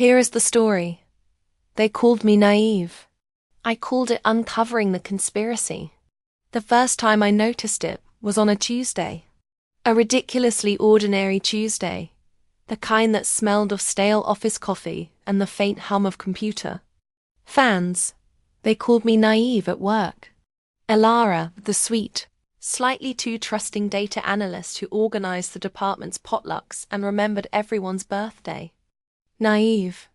Here is the story. They called me naive. I called it uncovering the conspiracy. The first time I noticed it was on a Tuesday. A ridiculously ordinary Tuesday. The kind that smelled of stale office coffee and the faint hum of computer. Fans. They called me naive at work. Elara, the sweet, slightly too trusting data analyst who organized the department's potlucks and remembered everyone's birthday. Naive.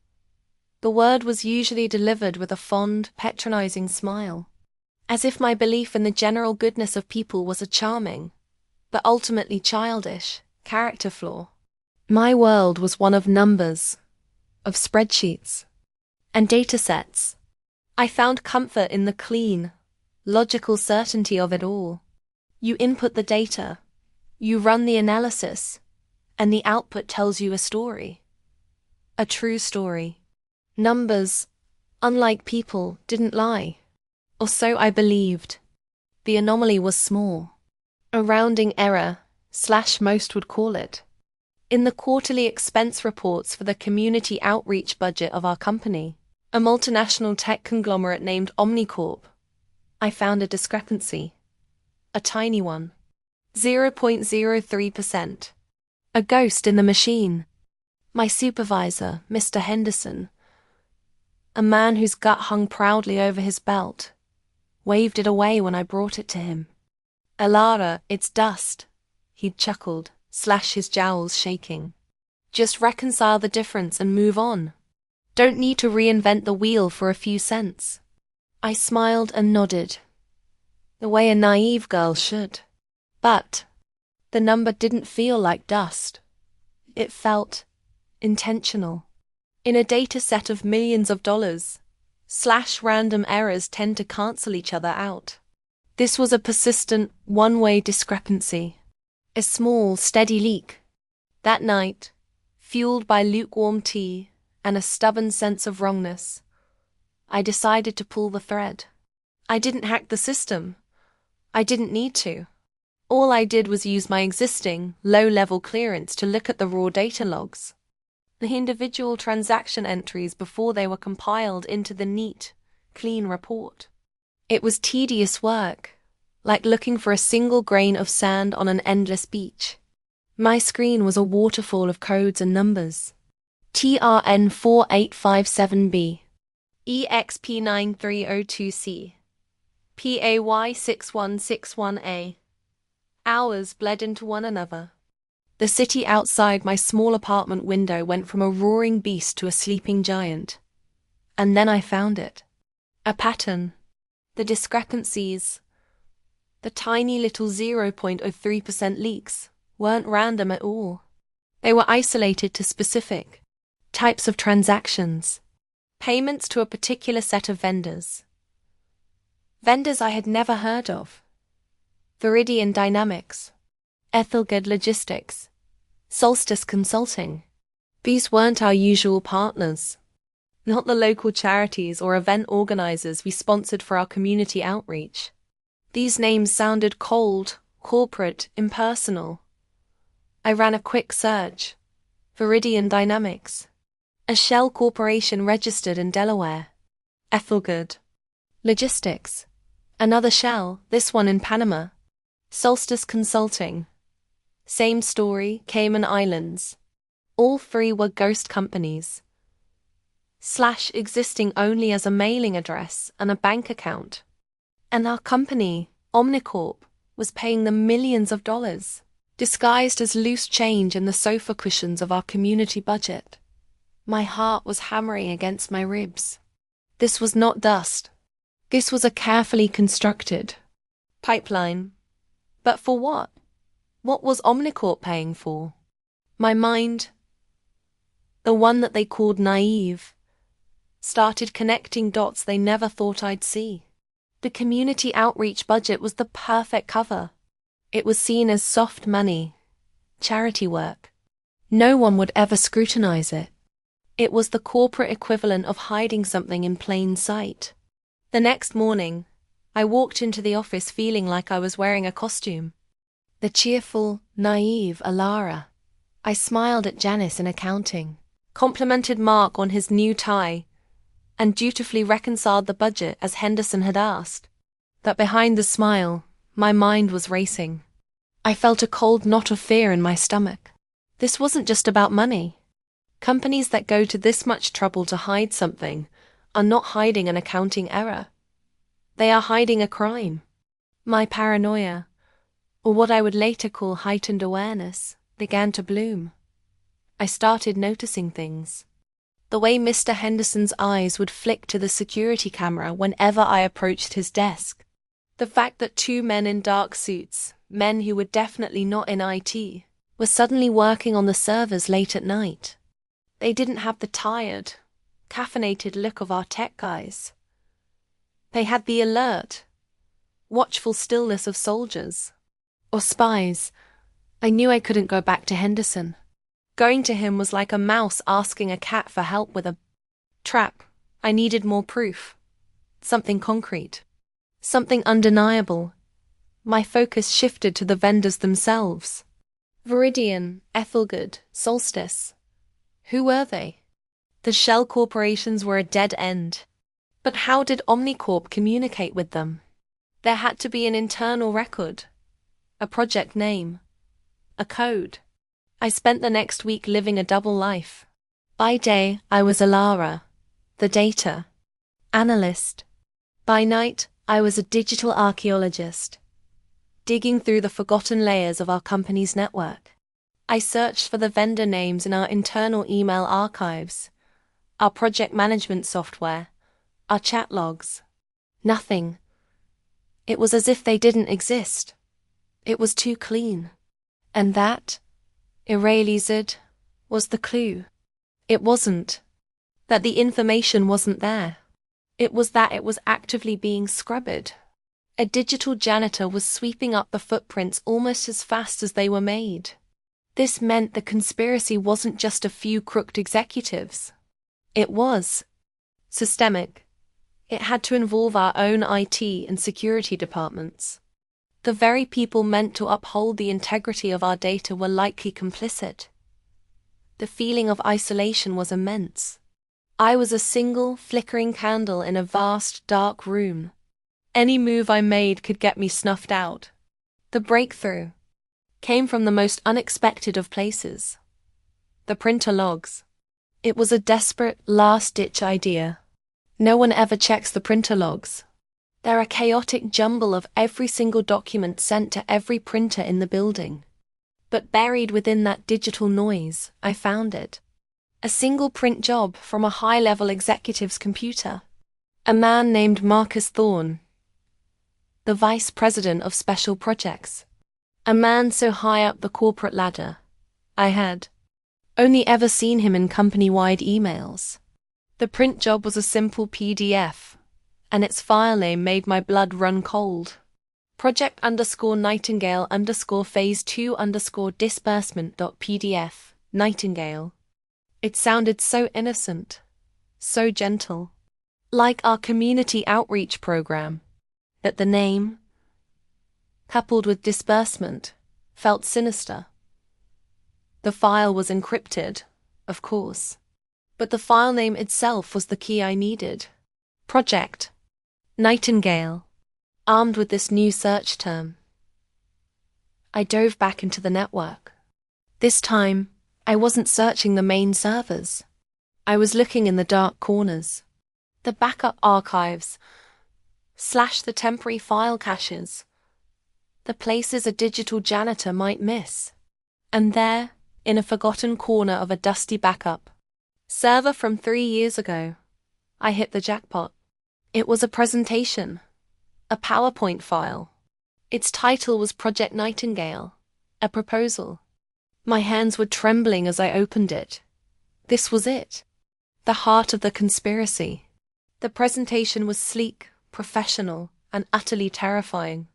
The word was usually delivered with a fond, patronizing smile, as if my belief in the general goodness of people was a charming, but ultimately childish, character flaw. My world was one of numbers, of spreadsheets, and datasets. I found comfort in the clean, logical certainty of it all. You input the data, you run the analysis, and the output tells you a story. A true story. Numbers, unlike people, didn't lie. Or so I believed. The anomaly was small. A rounding error, / most would call it. In the quarterly expense reports for the community outreach budget of our company, a multinational tech conglomerate named Omnicorp, I found a discrepancy. A tiny one. 0.03%. A ghost in the machine. My supervisor, Mr. Henderson, a man whose gut hung proudly over his belt, waved it away when I brought it to him. Elara, it's dust, he'd chuckled, / his jowls shaking. Just reconcile the difference and move on. Don't need to reinvent the wheel for a few cents. I smiled and nodded, the way a naive girl should. But the number didn't feel like dust. It felt intentional. In a data set of millions of dollars, / random errors tend to cancel each other out. This was a persistent, one-way discrepancy. A small, steady leak. That night, fueled by lukewarm tea and a stubborn sense of wrongness, I decided to pull the thread. I didn't hack the system. I didn't need to. All I did was use my existing, low-level clearance to look at the raw data logs. The individual transaction entries before they were compiled into the neat, clean report. It was tedious work, like looking for a single grain of sand on an endless beach. My screen was a waterfall of codes and numbers. TRN 4857B, EXP9302C, PAY 6161A. Hours bled into one another. The city outside my small apartment window went from a roaring beast to a sleeping giant. And then I found it. A pattern. The discrepancies. The tiny little 0.03% leaks weren't random at all. They were isolated to specific types of transactions. Payments to a particular set of vendors. Vendors I had never heard of. Viridian Dynamics, Ethelgard Logistics, Solstice Consulting. These weren't our usual partners. Not the local charities or event organizers we sponsored for our community outreach. These names sounded cold, corporate, impersonal. I ran a quick search. Viridian Dynamics. A shell corporation registered in Delaware. Ethelgard Logistics. Another shell, this one in Panama. Solstice Consulting. Same story, Cayman Islands. All three were ghost companies. / existing only as a mailing address and a bank account. And our company, Omnicorp, was paying them millions of dollars, disguised as loose change in the sofa cushions of our community budget. My heart was hammering against my ribs. This was not dust. This was a carefully constructed pipeline. But for what? What was Omnicorp paying for? My mind, the one that they called naive, started connecting dots they never thought I'd see. The community outreach budget was the perfect cover. It was seen as soft money, charity work. No one would ever scrutinize it. It was the corporate equivalent of hiding something in plain sight. The next morning, I walked into the office feeling like I was wearing a costume. The cheerful, naive Elara. I smiled at Janice in accounting. complimented Mark on his new tie, and dutifully reconciled the budget as Henderson had asked. But behind the smile, my mind was racing. I felt a cold knot of fear in my stomach. This wasn't just about money. Companies that go to this much trouble to hide something are not hiding an accounting error. They are hiding a crime. My paranoia, or what I would later call heightened awareness, began to bloom. I started noticing things. The way Mr. Henderson's eyes would flick to the security camera whenever I approached his desk. The fact that two men in dark suits, men who were definitely not in IT, were suddenly working on the servers late at night. They didn't have the tired, caffeinated look of our tech guys. They had the alert, watchful stillness of soldiers. Or spies. I knew I couldn't go back to Henderson. Going to him was like a mouse asking a cat for help with a trap. I needed more proof. Something concrete. Something undeniable. My focus shifted to the vendors themselves. Viridian, Ethelgood, Solstice. Who were they? The shell corporations were a dead end. But how did Omnicorp communicate with them? There had to be an internal record. A project name. A code. I spent the next week living a double life. By day, I was Alara, the data analyst. By night, I was a digital archaeologist, digging through the forgotten layers of our company's network. I searched for the vendor names in our internal email archives, our project management software, our chat logs. Nothing. It was as if they didn't exist. It was too clean. And that, erased, was the clue. It wasn't that the information wasn't there. It was that it was actively being scrubbed. A digital janitor was sweeping up the footprints almost as fast as they were made. This meant the conspiracy wasn't just a few crooked executives. It was systemic. It had to involve our own IT and security departments. The very people meant to uphold the integrity of our data were likely complicit. The feeling of isolation was immense. I was a single, flickering candle in a vast, dark room. Any move I made could get me snuffed out. The breakthrough came from the most unexpected of places. The printer logs. It was a desperate, last-ditch idea. No one ever checks the printer logs. They're a chaotic jumble of every single document sent to every printer in the building. But buried within that digital noise, I found it. A single print job from a high-level executive's computer. A man named Marcus Thorne, the vice president of special projects. A man so high up the corporate ladder, I had only ever seen him in company-wide emails. The print job was a simple PDF, and its file name made my blood run cold. Project_Nightingale_phase2_disbursement.pdf, Nightingale. It sounded so innocent, so gentle, like our community outreach program, that the name, coupled with disbursement, felt sinister. The file was encrypted, of course, but the file name itself was the key I needed. Project Nightingale. Armed with this new search term, I dove back into the network. This time, I wasn't searching the main servers. I was looking in the dark corners, the backup archives, / the temporary file caches, the places a digital janitor might miss. And there, in a forgotten corner of a dusty backup server from 3 years ago, I hit the jackpot. It was a presentation, a PowerPoint file. Its title was Project Nightingale, a proposal. My hands were trembling as I opened it. This was it, the heart of the conspiracy. The presentation was sleek, professional, and utterly terrifying.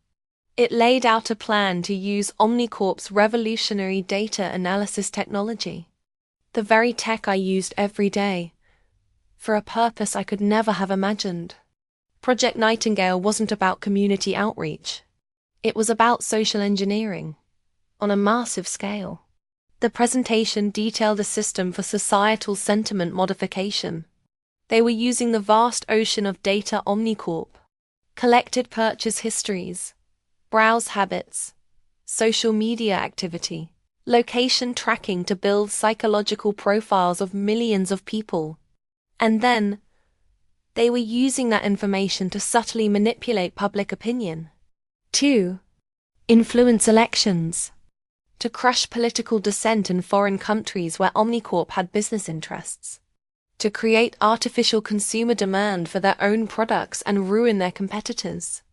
It laid out a plan to use Omnicorp's revolutionary data analysis technology, the very tech I used every day, for a purpose I could never have imagined. Project Nightingale wasn't about community outreach. It was about social engineering, on a massive scale. The presentation detailed a system for societal sentiment modification. They were using the vast ocean of data Omnicorp, collected purchase histories, browse habits, social media activity, location tracking to build psychological profiles of millions of people. And then, they were using that information to subtly manipulate public opinion. 2. Influence elections. To crush political dissent in foreign countries where Omnicorp had business interests. To create artificial consumer demand for their own products and ruin their competitors.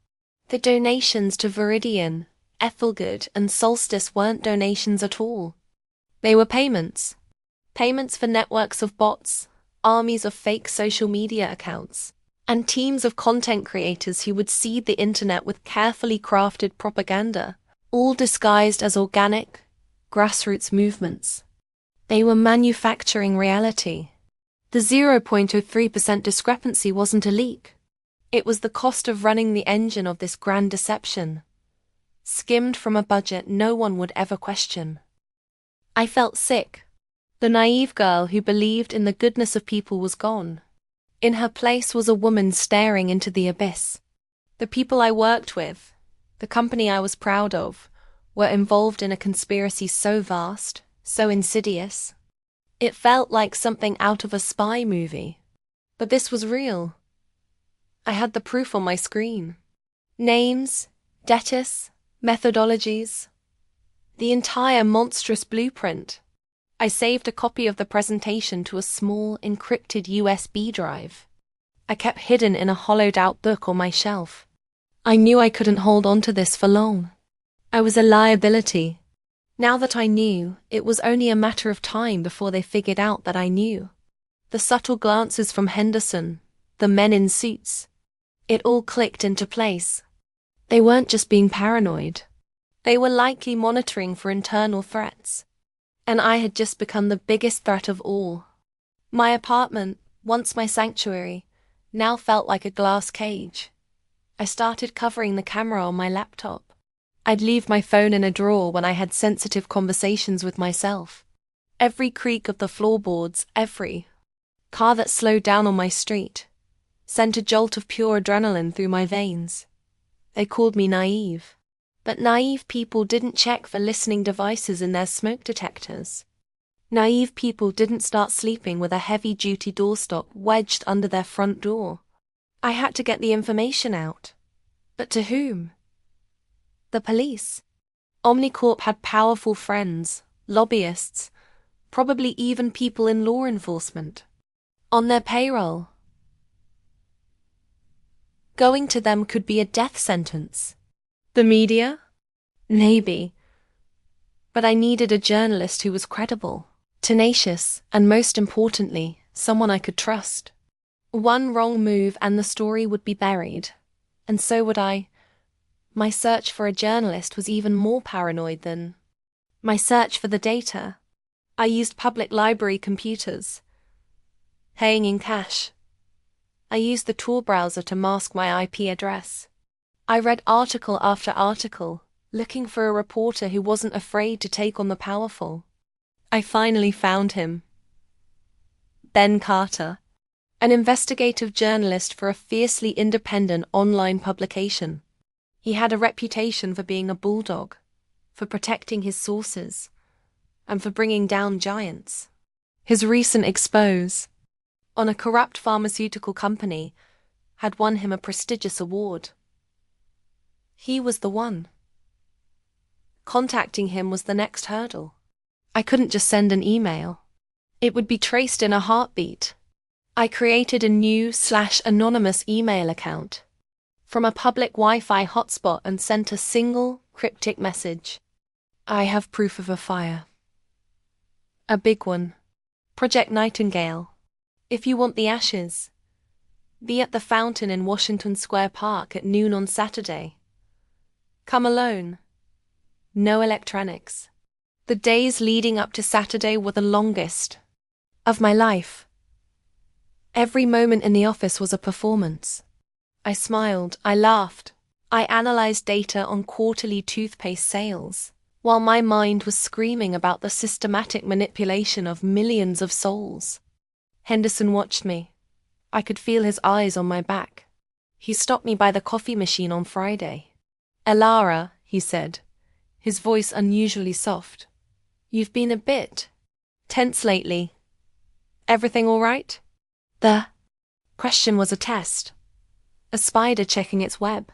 The donations to Viridian, Ethelgood, and Solstice weren't donations at all. They were payments. Payments for networks of bots, armies of fake social media accounts, and teams of content creators who would seed the internet with carefully crafted propaganda, all disguised as organic, grassroots movements. They were manufacturing reality. The 0.03% discrepancy wasn't a leak. It was the cost of running the engine of this grand deception, skimmed from a budget no one would ever question. I felt sick. The naive girl who believed in the goodness of people was gone. In her place was a woman staring into the abyss. The people I worked with, the company I was proud of, were involved in a conspiracy so vast, so insidious. It felt like something out of a spy movie. But this was real. I had the proof on my screen. Names, debtors, methodologies. The entire monstrous blueprint. I saved a copy of the presentation to a small, encrypted USB drive. I kept hidden in a hollowed-out book on my shelf. I knew I couldn't hold on to this for long. I was a liability. Now that I knew, it was only a matter of time before they figured out that I knew. The subtle glances from Henderson, the men in suits. It all clicked into place. They weren't just being paranoid. They were likely monitoring for internal threats. And I had just become the biggest threat of all. My apartment, once my sanctuary, now felt like a glass cage. I started covering the camera on my laptop. I'd leave my phone in a drawer when I had sensitive conversations with myself. Every creak of the floorboards, every car that slowed down on my street, sent a jolt of pure adrenaline through my veins. They called me naive. But naive people didn't check for listening devices in their smoke detectors. Naive people didn't start sleeping with a heavy-duty doorstop wedged under their front door. I had to get the information out. But to whom? The police. Omnicorp had powerful friends, lobbyists, probably even people in law enforcement, on their payroll. Going to them could be a death sentence. The media? Maybe. But I needed a journalist who was credible, tenacious, and most importantly, someone I could trust. One wrong move and the story would be buried. And so would I. My search for a journalist was even more paranoid than my search for the data. I used public library computers, paying in cash. I used the Tor browser to mask my IP address. I read article after article, looking for a reporter who wasn't afraid to take on the powerful. I finally found him. Ben Carter, an investigative journalist for a fiercely independent online publication. He had a reputation for being a bulldog, for protecting his sources, and for bringing down giants. His recent expose on a corrupt pharmaceutical company had won him a prestigious award. He was the one. Contacting him was the next hurdle. I couldn't just send an email. It would be traced in a heartbeat. I created a new /anonymous email account from a public Wi-Fi hotspot and sent a single, cryptic message. I have proof of a fire. A big one. Project Nightingale. If you want the ashes, be at the fountain in Washington Square Park at noon on Saturday. Come alone. No electronics. The days leading up to Saturday were the longest of my life. Every moment in the office was a performance. I smiled, I laughed, I analyzed data on quarterly toothpaste sales, while my mind was screaming about the systematic manipulation of millions of souls. Henderson watched me. I could feel his eyes on my back. He stopped me by the coffee machine on Friday. "Elara," he said, his voice unusually soft. "You've been a bit tense lately. Everything all right?" The question was a test, a spider checking its web.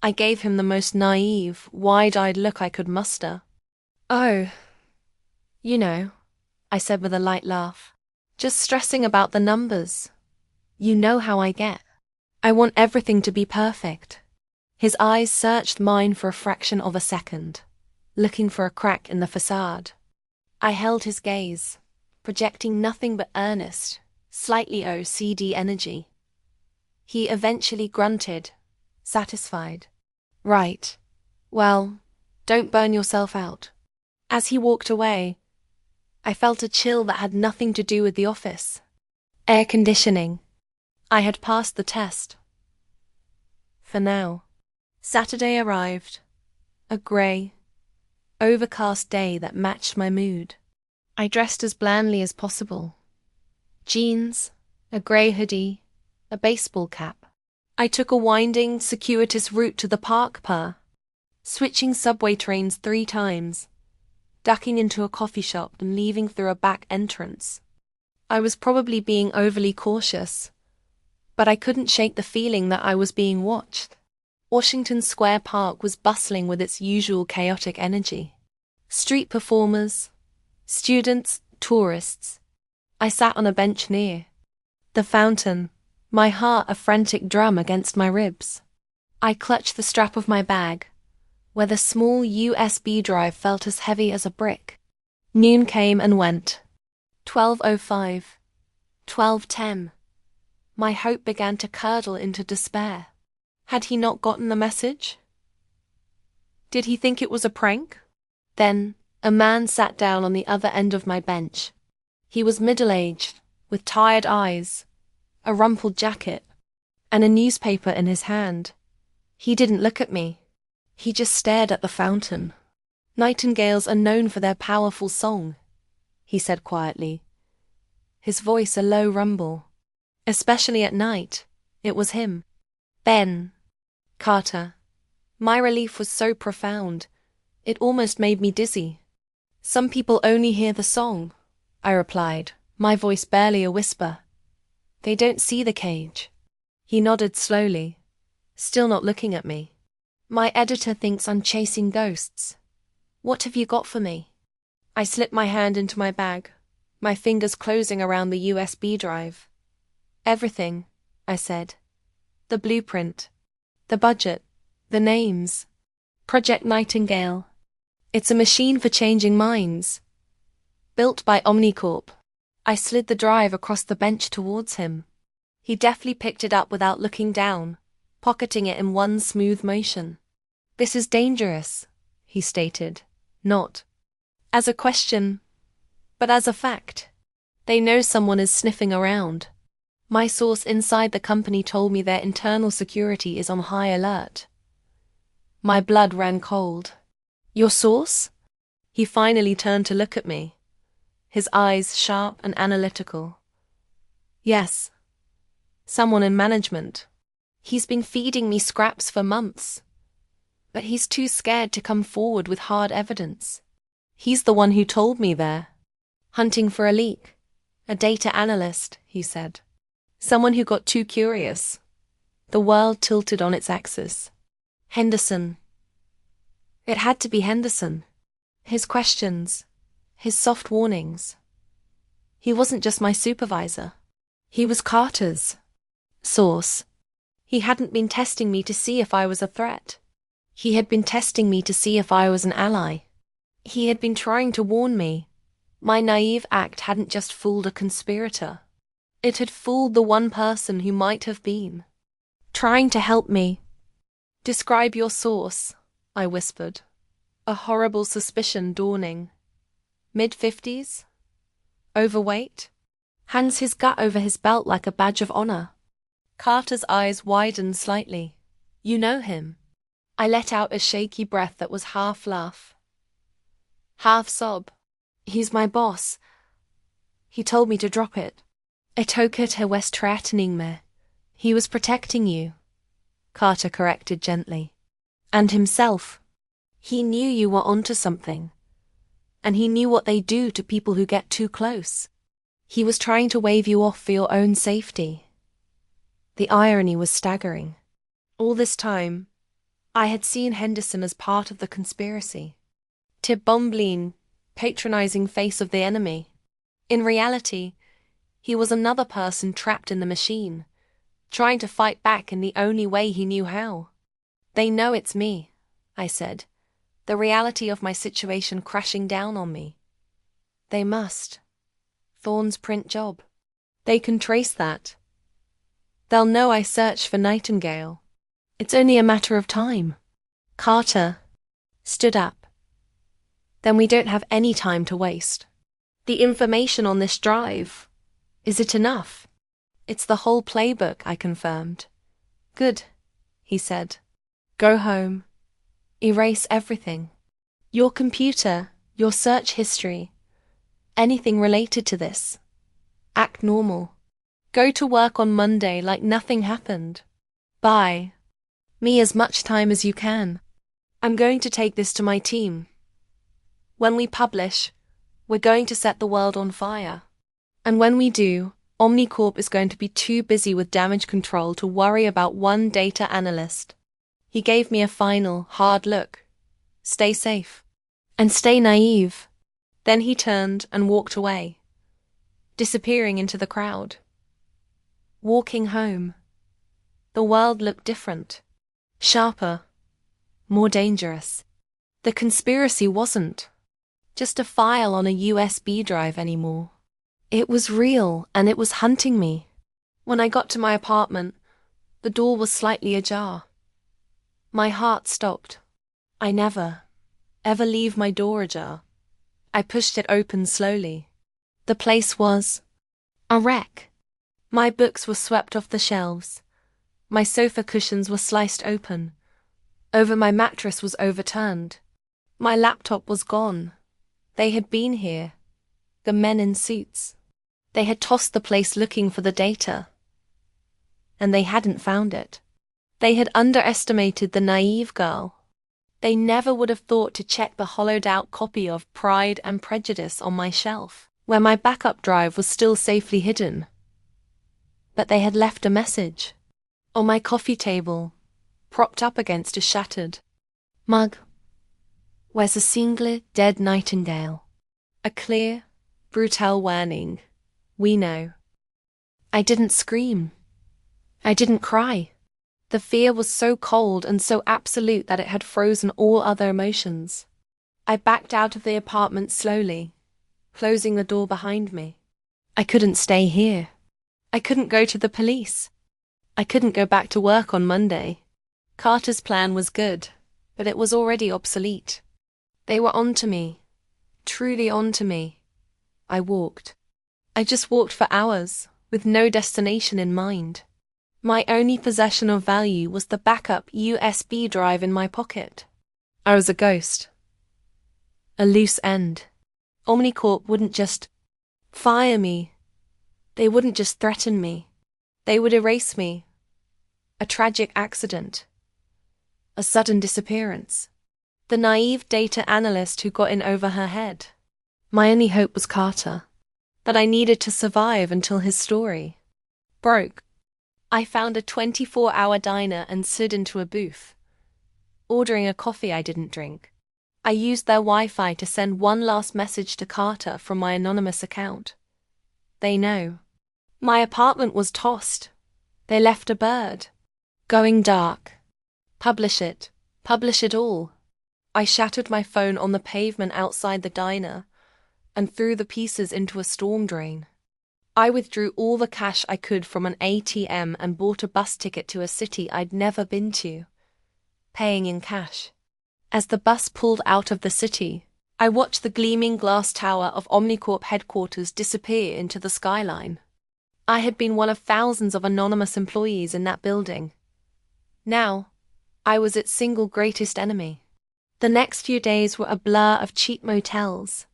I gave him the most naive, wide-eyed look I could muster. "Oh, you know," I said with a light laugh. "Just stressing about the numbers. You know how I get. I want everything to be perfect." His eyes searched mine for a fraction of a second, looking for a crack in the facade. I held his gaze, projecting nothing but earnest, slightly OCD energy. He eventually grunted, satisfied. "Right. Well, don't burn yourself out." As he walked away, I felt a chill that had nothing to do with the office. Air conditioning. I had passed the test. For now. Saturday arrived. A grey, overcast day that matched my mood. I dressed as blandly as possible. Jeans, a grey hoodie, a baseball cap. I took a winding, circuitous route to the park switching subway trains 3 times, ducking into a coffee shop and leaving through a back entrance. I was probably being overly cautious, but I couldn't shake the feeling that I was being watched. Washington Square Park was bustling with its usual chaotic energy. Street performers, students, tourists. I sat on a bench near the fountain, my heart a frantic drum against my ribs. I clutched the strap of my bag, where the small USB drive felt as heavy as a brick. Noon came and went. 12:05, 12:10. My hope began to curdle into despair. Had he not gotten the message? Did he think it was a prank? Then, a man sat down on the other end of my bench. He was middle-aged, with tired eyes, a rumpled jacket, and a newspaper in his hand. He didn't look at me. He just stared at the fountain. "Nightingales are known for their powerful song," he said quietly, his voice a low rumble. "Especially at night." It was him. "Ben Carter." My relief was so profound, it almost made me dizzy. "Some people only hear the song," I replied, my voice barely a whisper. "They don't see the cage." He nodded slowly, still not looking at me. "My editor thinks I'm chasing ghosts. What have you got for me?" I slipped my hand into my bag, my fingers closing around the USB drive. "Everything," I said. "The blueprint, the budget, the names. Project Nightingale. It's a machine for changing minds. Built by Omnicorp." I slid the drive across the bench towards him. He deftly picked it up without looking down, pocketing it in one smooth motion. "This is dangerous," he stated, not as a question, but as a fact. "They know someone is sniffing around. My source inside the company told me their internal security is on high alert." My blood ran cold. "Your source?" He finally turned to look at me, his eyes sharp and analytical. "Yes. Someone in management. He's been feeding me scraps for months, but he's too scared to come forward with hard evidence. He's the one who told me they're hunting for a leak. A data analyst," he said. "Someone who got too curious." The world tilted on its axis. Henderson. It had to be Henderson. His questions, his soft warnings. He wasn't just my supervisor. He was Carter's source. He hadn't been testing me to see if I was a threat. He had been testing me to see if I was an ally. He had been trying to warn me. My naive act hadn't just fooled a conspirator. It had fooled the one person who might have been trying to help me. "Describe your source," I whispered, a horrible suspicion dawning. Mid-50s? Overweight? Hands his gut over his belt like a badge of honor. Carter's eyes widened slightly. "You know him?" I let out a shaky breath that was half laugh. Half sob. He's my boss. He told me to drop it. Etoket was threatening me. He was protecting you, Carter corrected gently. And himself. He knew you were onto something. And he knew what they do to people who get too close. He was trying to wave you off for your own safety. The irony was staggering. All this time, I had seen Henderson as part of the conspiracy. Tib Bomblin, patronizing face of the enemy. In reality, he was another person trapped in the machine, trying to fight back in the only way he knew how. They know it's me, I said, the reality of my situation crashing down on me. They must. Thorne's print job. They can trace that. They'll know I searched for Nightingale. It's only a matter of time. Carter stood up. Then we don't have any time to waste. The information on this drive, is it enough? It's the whole playbook, I confirmed. Good, he said. Go home. Erase everything. Your computer, your search history, anything related to this. Act normal. Go to work on Monday like nothing happened. Buy me as much time as you can. I'm going to take this to my team. When we publish, we're going to set the world on fire. And when we do, Omnicorp is going to be too busy with damage control to worry about one data analyst. He gave me a final, hard look. Stay safe. And stay naive. Then he turned and walked away, disappearing into the crowd. Walking home. The world looked different. Sharper. More dangerous. The conspiracy wasn't just a file on a USB drive anymore. It was real, and it was hunting me. When I got to my apartment, the door was slightly ajar. My heart stopped. I never, ever leave my door ajar. I pushed it open slowly. The place was a wreck. My books were swept off the shelves. My sofa cushions were sliced open. Over my mattress was overturned. My laptop was gone. They had been here. The men in suits. They had tossed the place looking for the data. And they hadn't found it. They had underestimated the naive girl. They never would have thought to check the hollowed-out copy of Pride and Prejudice on my shelf, where my backup drive was still safely hidden. But they had left a message. On my coffee table, propped up against a shattered mug, was a single dead nightingale. A clear, brutal warning. We know. I didn't scream. I didn't cry. The fear was so cold and so absolute that it had frozen all other emotions. I backed out of the apartment slowly, closing the door behind me. I couldn't stay here. I couldn't go to the police. I couldn't go back to work on Monday. Carter's plan was good, but it was already obsolete. They were onto me, truly onto me. I walked. I just walked for hours, with no destination in mind. My only possession of value was the backup USB drive in my pocket. I was a ghost. A loose end. Omnicorp wouldn't just fire me. They wouldn't just threaten me. They would erase me. A tragic accident. A sudden disappearance. The naive data analyst who got in over her head. My only hope was Carter. That I needed to survive until his story broke. I found a 24-hour diner and slid into a booth, ordering a coffee I didn't drink. I used their Wi-Fi to send one last message to Carter from my anonymous account. They know. My apartment was tossed. They left a bird. Going dark. Publish it. Publish it all. I shattered my phone on the pavement outside the diner and threw the pieces into a storm drain. I withdrew all the cash I could from an ATM and bought a bus ticket to a city I'd never been to, paying in cash. As the bus pulled out of the city, I watched the gleaming glass tower of Omnicorp headquarters disappear into the skyline. I had been one of thousands of anonymous employees in that building. Now, I was its single greatest enemy. The next few days were a blur of cheap motels,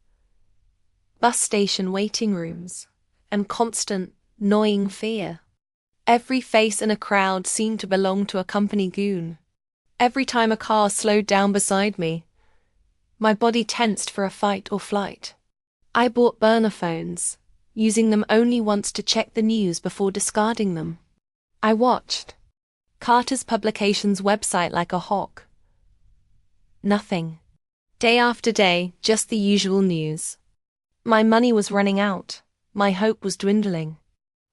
bus station waiting rooms, and constant, gnawing fear. Every face in a crowd seemed to belong to a company goon. Every time a car slowed down beside me, my body tensed for a fight or flight. I bought burner phones, using them only once to check the news before discarding them. I watched Carter's publication's website like a hawk. Nothing. Day after day, just the usual news. My money was running out. My hope was dwindling.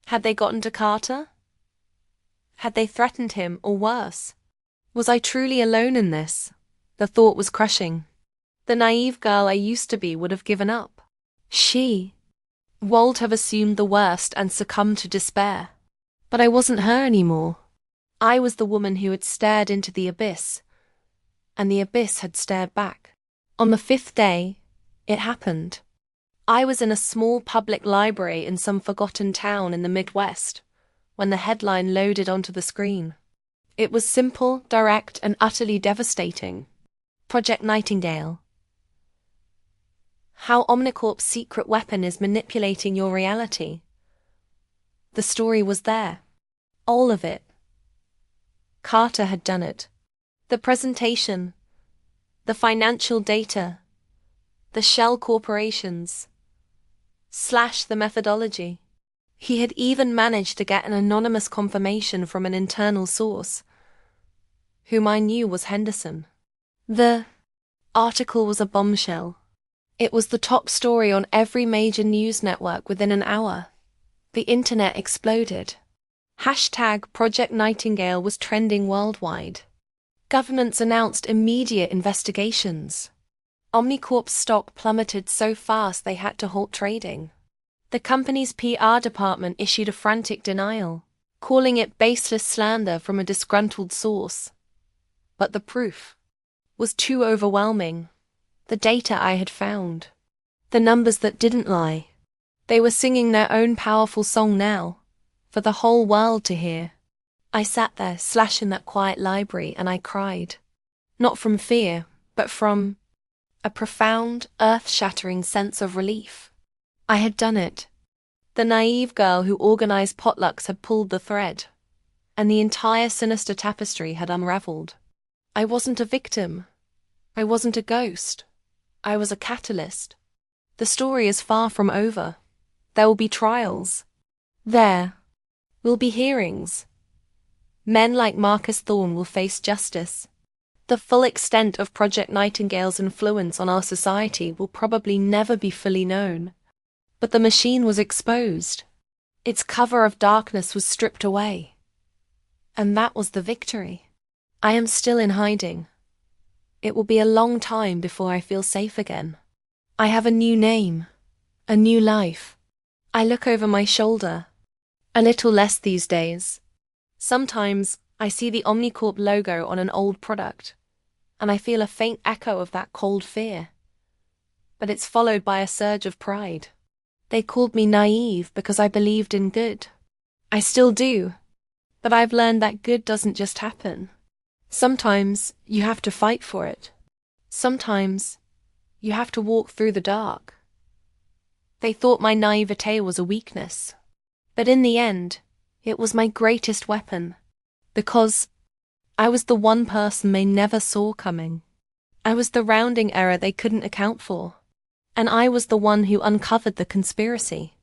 Had they gotten to Carter? Had they threatened him, or worse? Was I truly alone in this? The thought was crushing. The naive girl I used to be would have given up. Would have assumed the worst and succumbed to despair. But I wasn't her anymore. I was the woman who had stared into the abyss, and the abyss had stared back. On the 5th day, it happened. I was in a small public library in some forgotten town in the Midwest when the headline loaded onto the screen. It was simple, direct, and utterly devastating. Project Nightingale. How Omnicorp's secret weapon is manipulating your reality. The story was there. All of it. Carter had done it. The presentation, the financial data, the shell corporations, / the methodology. He had even managed to get an anonymous confirmation from an internal source, whom I knew was Henderson. The article was a bombshell. It was the top story on every major news network within an hour. The internet exploded. #Project Nightingale was trending worldwide. Governments announced immediate investigations. Omnicorp's stock plummeted so fast they had to halt trading. The company's PR department issued a frantic denial, calling it baseless slander from a disgruntled source. But the proof was too overwhelming. The data I had found. The numbers that didn't lie. They were singing their own powerful song now, for the whole world to hear. I sat there, in that quiet library, and I cried. Not from fear, but from a profound, earth-shattering sense of relief. I had done it. The naive girl who organized potlucks had pulled the thread, and the entire sinister tapestry had unraveled. I wasn't a victim. I wasn't a ghost. I was a catalyst. The story is far from over. There will be trials. There will be hearings. Men like Marcus Thorne will face justice. The full extent of Project Nightingale's influence on our society will probably never be fully known. But the machine was exposed. Its cover of darkness was stripped away. And that was the victory. I am still in hiding. It will be a long time before I feel safe again. I have a new name, a new life. I look over my shoulder, a little less these days. Sometimes I see the Omnicorp logo on an old product, and I feel a faint echo of that cold fear. But it's followed by a surge of pride. They called me naive because I believed in good. I still do, but I've learned that good doesn't just happen. Sometimes you have to fight for it. Sometimes you have to walk through the dark. They thought my naivete was a weakness, but in the end, it was my greatest weapon, because I was the one person they never saw coming. I was the rounding error they couldn't account for, and I was the one who uncovered the conspiracy.